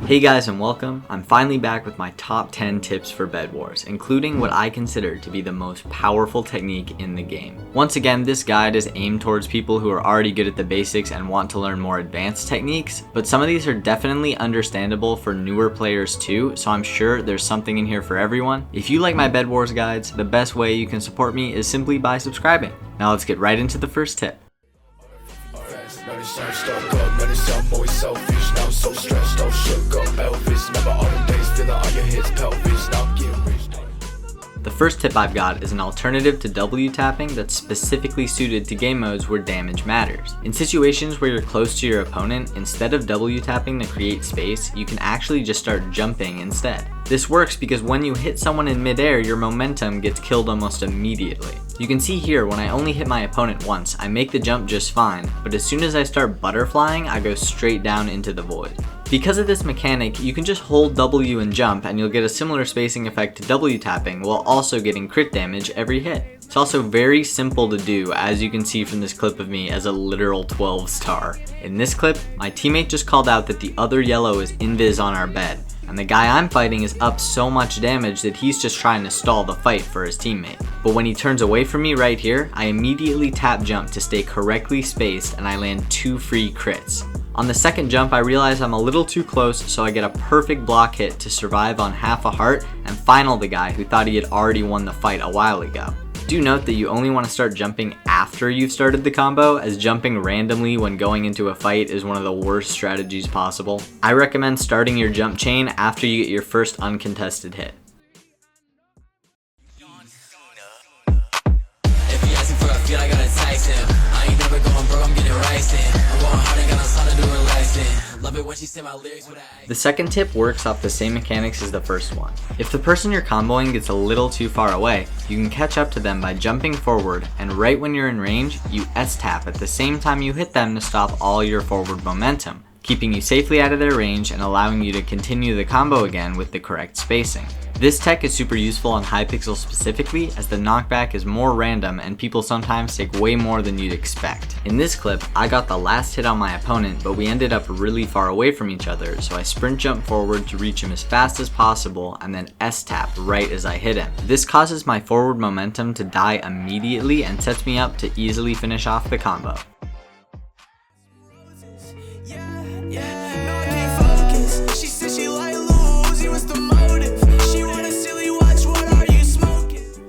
Hey guys and welcome. I'm finally back with my top 10 tips for Bed Wars, including what I consider to be the most powerful technique in the game. Once again, this guide is aimed towards people who are already good at the basics and want to learn more advanced techniques, but some of these are definitely understandable for newer players too, so I'm sure there's something in here for everyone. If you like my Bed Wars guides, the best way you can support me is simply by subscribing. Now let's get right into the first tip. The first tip I've got is an alternative to W tapping that's specifically suited to game modes where damage matters. In situations where you're close to your opponent, instead of W tapping to create space, you can actually just start jumping instead. This works because when you hit someone in midair, your momentum gets killed almost immediately. You can see here when I only hit my opponent once, I make the jump just fine, but as soon as I start butterflying, I go straight down into the void. Because of this mechanic, you can just hold W and jump and you'll get a similar spacing effect to W tapping while also getting crit damage every hit. It's also very simple to do, as you can see from this clip of me as a literal 12 star. In this clip, my teammate just called out that the other yellow is invis on our bed, and the guy I'm fighting is up so much damage that he's just trying to stall the fight for his teammate. But when he turns away from me right here, I immediately tap jump to stay correctly spaced and I land 2 free crits. On the second jump, I realize I'm a little too close, so I get a perfect block hit to survive on half a heart and final the guy who thought he had already won the fight a while ago. Do note that you only want to start jumping after you've started the combo, as jumping randomly when going into a fight is one of the worst strategies possible. I recommend starting your jump chain after you get your first uncontested hit. The second tip works off the same mechanics as the first one. If the person you're comboing gets a little too far away, you can catch up to them by jumping forward, and right when you're in range, you S-tap at the same time you hit them to stop all your forward momentum, keeping you safely out of their range and allowing you to continue the combo again with the correct spacing. This tech is super useful on Hypixel specifically, as the knockback is more random and people sometimes take way more than you'd expect. In this clip, I got the last hit on my opponent, but we ended up really far away from each other, so I sprint jump forward to reach him as fast as possible and then S-tap right as I hit him. This causes my forward momentum to die immediately and sets me up to easily finish off the combo.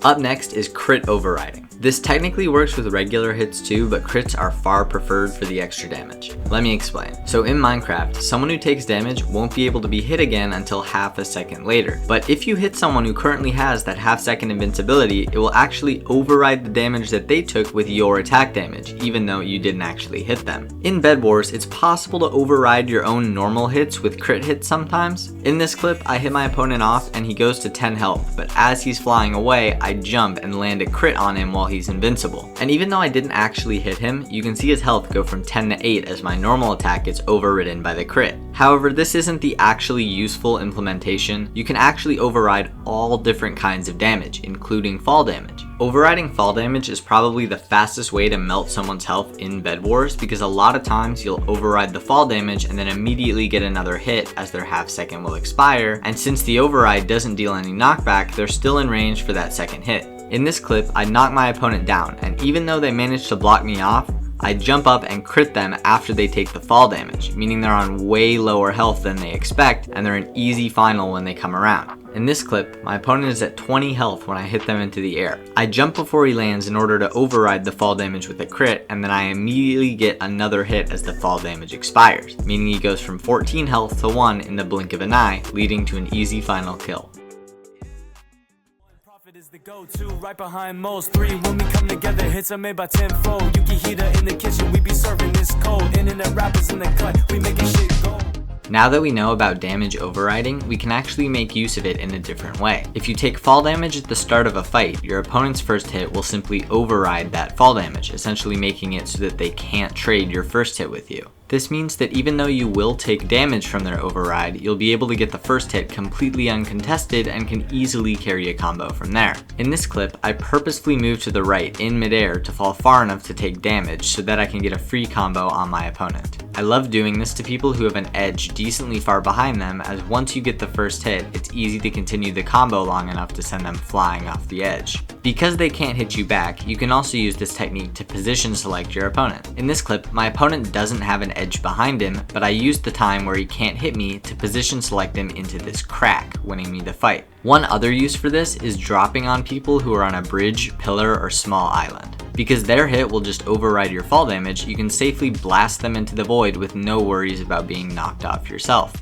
Up next is crit overriding. This technically works with regular hits too, but crits are far preferred for the extra damage. Let me explain. So in Minecraft, someone who takes damage won't be able to be hit again until half a second later. But if you hit someone who currently has that half-second invincibility, it will actually override the damage that they took with your attack damage, even though you didn't actually hit them. In Bed Wars, it's possible to override your own normal hits with crit hits sometimes. In this clip, I hit my opponent off and he goes to 10 health, but as he's flying away, I jump and land a crit on him while he's invincible. And even though I didn't actually hit him, you can see his health go from 10 to 8 as my normal attack gets overridden by the crit. However, this isn't the actually useful implementation. You can actually override all different kinds of damage, including fall damage. Overriding fall damage is probably the fastest way to melt someone's health in Bed Wars, because a lot of times you'll override the fall damage and then immediately get another hit as their half second will expire, and since the override doesn't deal any knockback, they're still in range for that second hit. In this clip, I knock my opponent down, and even though they managed to block me off, I jump up and crit them after they take the fall damage, meaning they're on way lower health than they expect, and they're an easy final when they come around. In this clip, my opponent is at 20 health when I hit them into the air. I jump before he lands in order to override the fall damage with a crit, and then I immediately get another hit as the fall damage expires, meaning he goes from 14 health to 1 in the blink of an eye, leading to an easy final kill. Is the go-to right behind most 3 when we come together, hits are made by tenfold. Yukihita in the kitchen, we be serving this cold. Internet rappers in the cut, we making shit go. Now that we know about damage overriding, we can actually make use of it in a different way. If you take fall damage at the start of a fight, your opponent's first hit will simply override that fall damage, essentially making it so that they can't trade your first hit with you. This means that even though you will take damage from their override, you'll be able to get the first hit completely uncontested and can easily carry a combo from there. In this clip, I purposefully moved to the right in midair to fall far enough to take damage so that I can get a free combo on my opponent. I love doing this to people who have an edge decently far behind them, as once you get the first hit, it's easy to continue the combo long enough to send them flying off the edge. Because they can't hit you back, you can also use this technique to position select your opponent. In this clip, my opponent doesn't have an edge behind him, but I used the time where he can't hit me to position select him into this crack, winning me the fight. One other use for this is dropping on people who are on a bridge, pillar, or small island. Because their hit will just override your fall damage, you can safely blast them into the void with no worries about being knocked off yourself.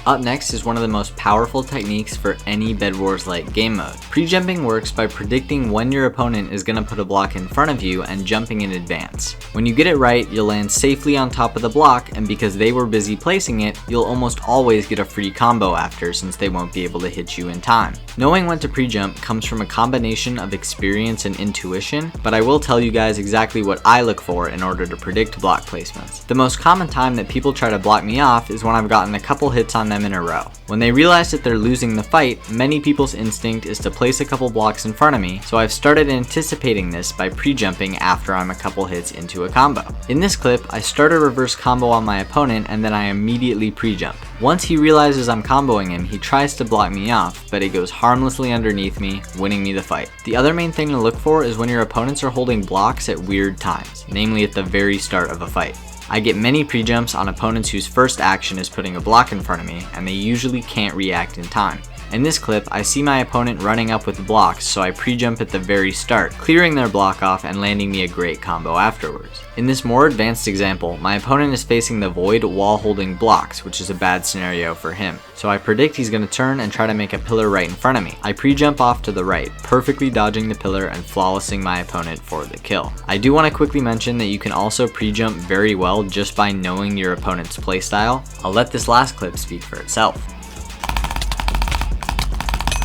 Up next is one of the most powerful techniques for any Bedwars-like game mode. Prejumping works by predicting when your opponent is going to put a block in front of you and jumping in advance. When you get it right, you'll land safely on top of the block, and because they were busy placing it, you'll almost always get a free combo after, since they won't be able to hit you in time. Knowing when to prejump comes from a combination of experience and intuition, but I will tell you guys exactly what I look for in order to predict block placements. The most common time that people try to block me off is when I've gotten a couple hits on them in a row. When they realize that they're losing the fight, many people's instinct is to place a couple blocks in front of me, so I've started anticipating this by pre-jumping after I'm a couple hits into a combo. In this clip, I start a reverse combo on my opponent and then I immediately pre-jump. Once he realizes I'm comboing him, he tries to block me off, but it goes harmlessly underneath me, winning me the fight. The other main thing to look for is when your opponents are holding blocks at weird times, namely at the very start of a fight. I get many pre-jumps on opponents whose first action is putting a block in front of me, and they usually can't react in time. In this clip, I see my opponent running up with blocks, so I pre-jump at the very start, clearing their block off and landing me a great combo afterwards. In this more advanced example, my opponent is facing the void while holding blocks, which is a bad scenario for him. So I predict he's going to turn and try to make a pillar right in front of me. I pre-jump off to the right, perfectly dodging the pillar and flawlessing my opponent for the kill. I do want to quickly mention that you can also pre-jump very well just by knowing your opponent's playstyle. I'll let this last clip speak for itself.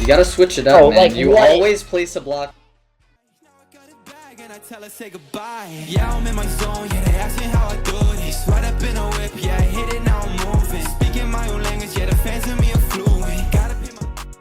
You gotta switch it up, man. Like, you always place a block. Yeah, I'm in my zone. Yeah, they asking how I do this. Right up in a whip. Yeah, I hit it, now I'm moving. Speaking my own language. Yeah, the fans in me are fluent.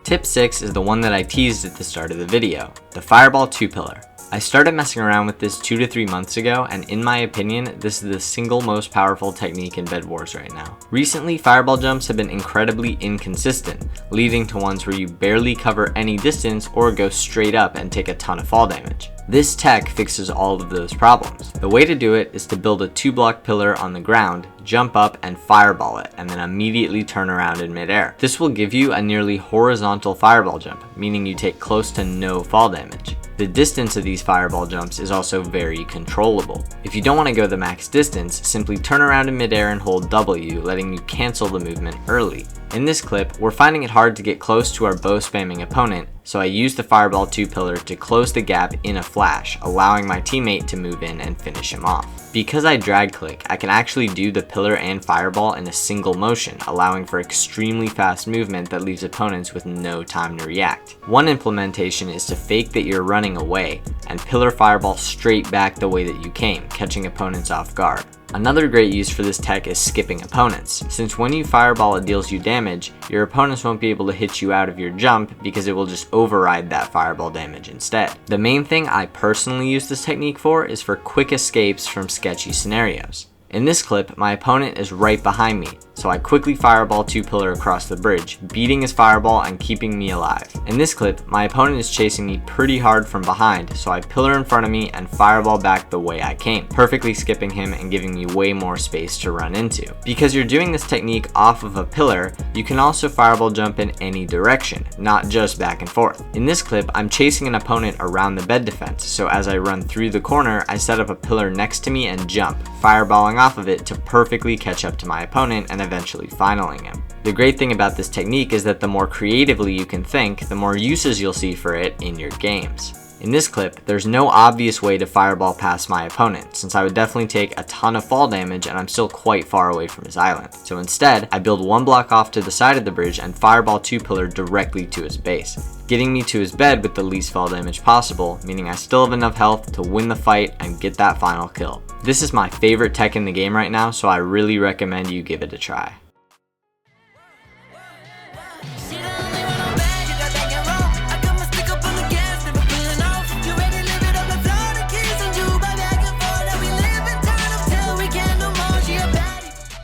Tip 6 is the one that I teased at the start of the video, the Fireball 2-pillar. I started messing around with this 2 to 3 months ago, and in my opinion, this is the single most powerful technique in Bedwars right now. Recently, fireball jumps have been incredibly inconsistent, leading to ones where you barely cover any distance or go straight up and take a ton of fall damage. This tech fixes all of those problems. The way to do it is to build a 2-block pillar on the ground, jump up and fireball it, and then immediately turn around in midair. This will give you a nearly horizontal fireball jump, meaning you take close to no fall damage. The distance of these fireball jumps is also very controllable. If you don't want to go the max distance, simply turn around in midair and hold W, letting you cancel the movement early. In this clip, we're finding it hard to get close to our bow spamming opponent, so I used the Fireball 2-pillar to close the gap in a flash, allowing my teammate to move in and finish him off. Because I drag click, I can actually do the pillar and fireball in a single motion, allowing for extremely fast movement that leaves opponents with no time to react. One implementation is to fake that you're running away, and pillar fireball straight back the way that you came, catching opponents off guard. Another great use for this tech is skipping opponents, since when you fireball it deals you damage, your opponents won't be able to hit you out of your jump because it will just override that fireball damage instead. The main thing I personally use this technique for is for quick escapes from sketchy scenarios. In this clip, my opponent is right behind me, so I quickly fireball 2-pillar across the bridge, beating his fireball and keeping me alive. In this clip, my opponent is chasing me pretty hard from behind, so I pillar in front of me and fireball back the way I came, perfectly skipping him and giving me way more space to run into. Because you're doing this technique off of a pillar, you can also fireball jump in any direction, not just back and forth. In this clip, I'm chasing an opponent around the bed defense, so as I run through the corner, I set up a pillar next to me and jump, fireballing off of it to perfectly catch up to my opponent and eventually finaling him. The great thing about this technique is that the more creatively you can think, the more uses you'll see for it in your games. In this clip, there's no obvious way to fireball past my opponent, since I would definitely take a ton of fall damage and I'm still quite far away from his island. So instead, I build one block off to the side of the bridge and fireball 2 pillar directly to his base, getting me to his bed with the least fall damage possible, meaning I still have enough health to win the fight and get that final kill. This is my favorite tech in the game right now, so I really recommend you give it a try.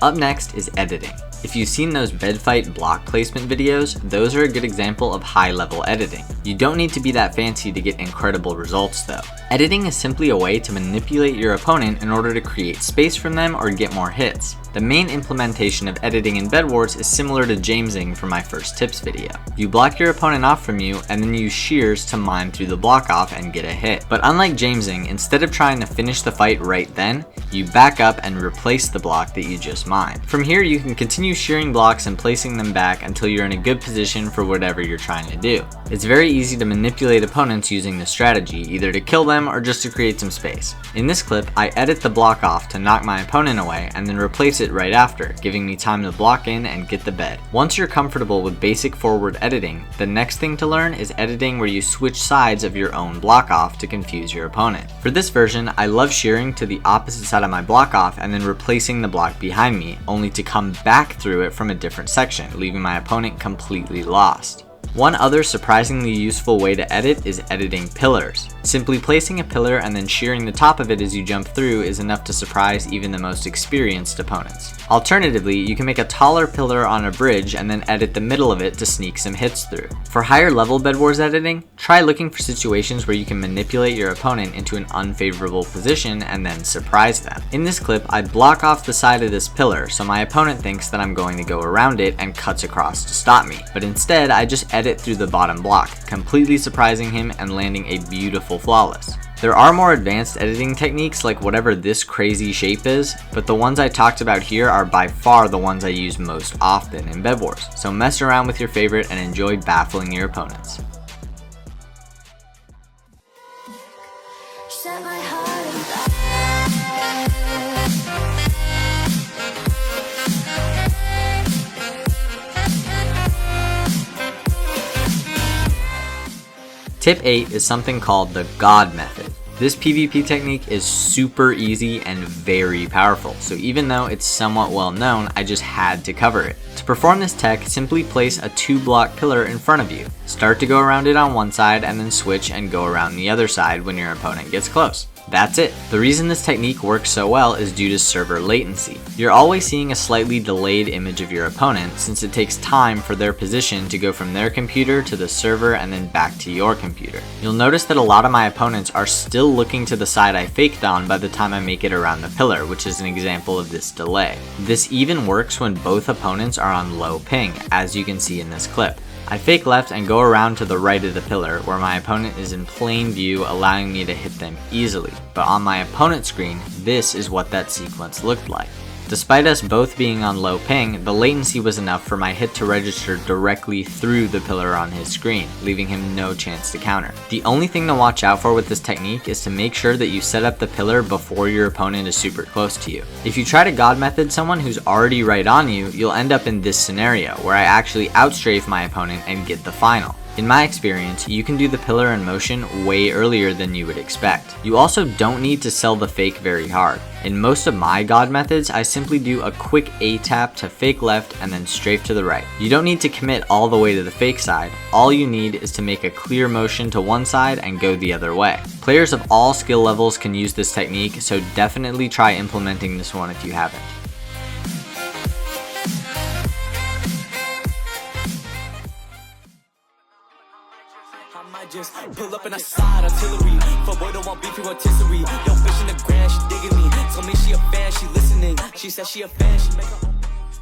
Up next is editing. If you've seen those bed fight block placement videos, those are a good example of high level editing. You don't need to be that fancy to get incredible results though. Editing is simply a way to manipulate your opponent in order to create space from them or get more hits. The main implementation of editing in Bedwars is similar to Jamesing from my first tips video. You block your opponent off from you and then use shears to mine through the block off and get a hit. But unlike Jamesing, instead of trying to finish the fight right then, you back up and replace the block that you just mined. From here you can continue shearing blocks and placing them back until you're in a good position for whatever you're trying to do. It's very easy to manipulate opponents using this strategy, either to kill them or just to create some space. In this clip, I edit the block off to knock my opponent away and then replace it right after, giving me time to block in and get the bed. Once you're comfortable with basic forward editing, the next thing to learn is editing where you switch sides of your own block off to confuse your opponent. For this version, I love shearing to the opposite side of my block off and then replacing the block behind me, only to come back through it from a different section, leaving my opponent completely lost. One other surprisingly useful way to edit is editing pillars. Simply placing a pillar and then shearing the top of it as you jump through is enough to surprise even the most experienced opponents. Alternatively, you can make a taller pillar on a bridge and then edit the middle of it to sneak some hits through. For higher level Bedwars editing, try looking for situations where you can manipulate your opponent into an unfavorable position and then surprise them. In this clip, I block off the side of this pillar so my opponent thinks that I'm going to go around it and cuts across to stop me, but instead I just edit through the bottom block, completely surprising him and landing a beautiful flawless. There are more advanced editing techniques like whatever this crazy shape is, but the ones I talked about here are by far the ones I use most often in Bedwars, so mess around with your favorite and enjoy baffling your opponents. Tip 8 is something called the God method. This PvP technique is super easy and very powerful, so even though it's somewhat well known, I just had to cover it. To perform this tech, simply place a 2-block pillar in front of you. Start to go around it on one side and then switch and go around the other side when your opponent gets close. That's it. The reason this technique works so well is due to server latency. You're always seeing a slightly delayed image of your opponent since it takes time for their position to go from their computer to the server and then back to your computer. You'll notice that a lot of my opponents are still looking to the side I faked on by the time I make it around the pillar, which is an example of this delay. This even works when both opponents are on low ping, as you can see in this clip. I fake left and go around to the right of the pillar where my opponent is in plain view, allowing me to hit them easily. But on my opponent's screen, this is what that sequence looked like. Despite us both being on low ping, the latency was enough for my hit to register directly through the pillar on his screen, leaving him no chance to counter. The only thing to watch out for with this technique is to make sure that you set up the pillar before your opponent is super close to you. If you try to God method someone who's already right on you, you'll end up in this scenario where I actually outstrafe my opponent and get the final. In my experience, you can do the pillar in motion way earlier than you would expect. You also don't need to sell the fake very hard. In most of my God methods, I simply do a quick A tap to fake left and then strafe to the right. You don't need to commit all the way to the fake side. All you need is to make a clear motion to one side and go the other way. Players of all skill levels can use this technique, so definitely try implementing this one if you haven't. Just pull up and I slide artillery. For boy don't want beef, you want rotisserie. Yo, fish in the grass, she digging me. Told me she a fan, she listening. She said she a fan, she make her own.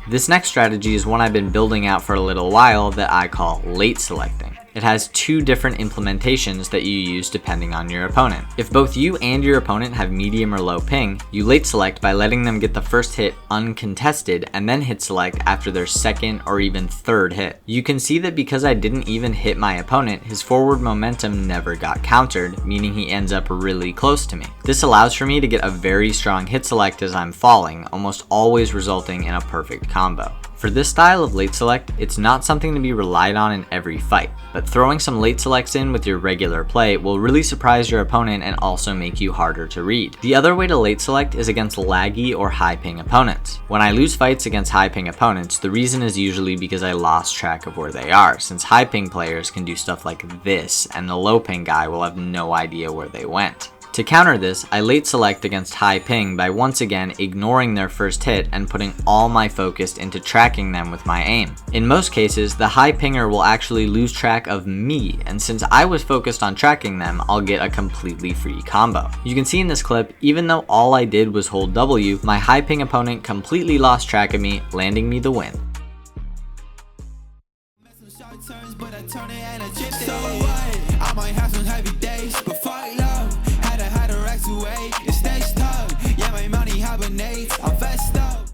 This next strategy is one I've been building out for a little while that I call late selecting. It has two different implementations that you use depending on your opponent. If both you and your opponent have medium or low ping, you late select by letting them get the first hit uncontested and then hit select after their second or even third hit. You can see that because I didn't even hit my opponent, his forward momentum never got countered, meaning he ends up really close to me. This allows for me to get a very strong hit select as I'm falling, almost always resulting in a perfect combo. For this style of late select, it's not something to be relied on in every fight, but throwing some late selects in with your regular play will really surprise your opponent and also make you harder to read. The other way to late select is against laggy or high ping opponents. When I lose fights against high ping opponents, the reason is usually because I lost track of where they are, since high ping players can do stuff like this and the low ping guy will have no idea where they went. To counter this, I late select against high ping by once again ignoring their first hit and putting all my focus into tracking them with my aim. In most cases, the high pinger will actually lose track of me, and since I was focused on tracking them, I'll get a completely free combo. You can see in this clip, even though all I did was hold W, my high ping opponent completely lost track of me, landing me the win.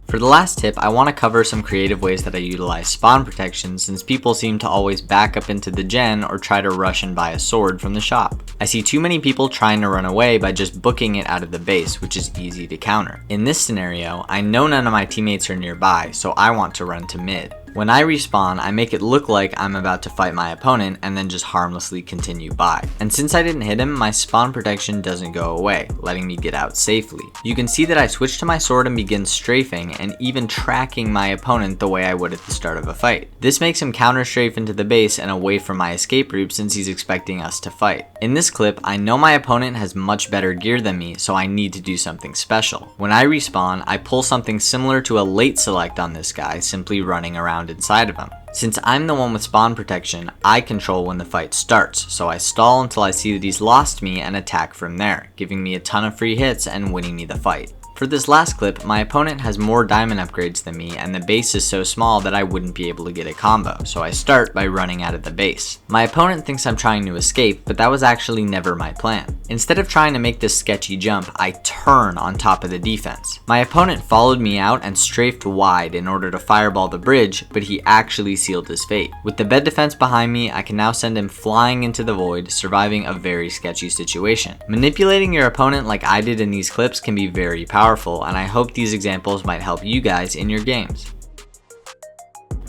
For the last tip, I want to cover some creative ways that I utilize spawn protection, since people seem to always back up into the gen or try to rush and buy a sword from the shop. I see too many people trying to run away by just booking it out of the base, which is easy to counter. In this scenario, I know none of my teammates are nearby, so I want to run to mid. When I respawn, I make it look like I'm about to fight my opponent and then just harmlessly continue by. And since I didn't hit him, my spawn protection doesn't go away, letting me get out safely. You can see that I switch to my sword and begin strafing and even tracking my opponent the way I would at the start of a fight. This makes him counter strafe into the base and away from my escape route since he's expecting us to fight. In this clip, I know my opponent has much better gear than me, so I need to do something special. When I respawn, I pull something similar to a late select on this guy, simply running around inside of him. Since I'm the one with spawn protection, I control when the fight starts, so I stall until I see that he's lost me and attack from there, giving me a ton of free hits and winning me the fight. For this last clip, my opponent has more diamond upgrades than me and the base is so small that I wouldn't be able to get a combo, so I start by running out of the base. My opponent thinks I'm trying to escape, but that was actually never my plan. Instead of trying to make this sketchy jump, I turn on top of the defense. My opponent followed me out and strafed wide in order to fireball the bridge, but he actually sealed his fate. With the bed defense behind me, I can now send him flying into the void, surviving a very sketchy situation. Manipulating your opponent like I did in these clips can be very powerful, and I hope these examples might help you guys in your games.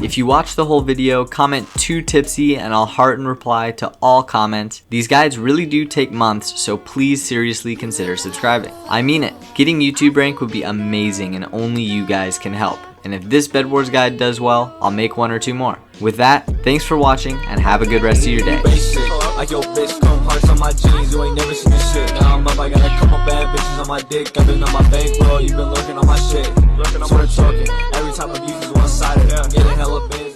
If you watch the whole video, comment "too tipsy" and I'll heart and reply to all comments. These guides really do take months, so please seriously consider subscribing. I mean it. Getting YouTube rank would be amazing and only you guys can help. And if this Bedwars guide does well, I'll make 1 or 2 more. With that, thanks for watching and have a good rest of your day. Like yo bitch, come hearts on my jeans, you ain't never seen this shit. Now I'm up, I got a couple bad bitches on my dick. I've been on my bankroll, you been looking on my shit. Sort of talking, every time I use is one-sided. Getting hella bins.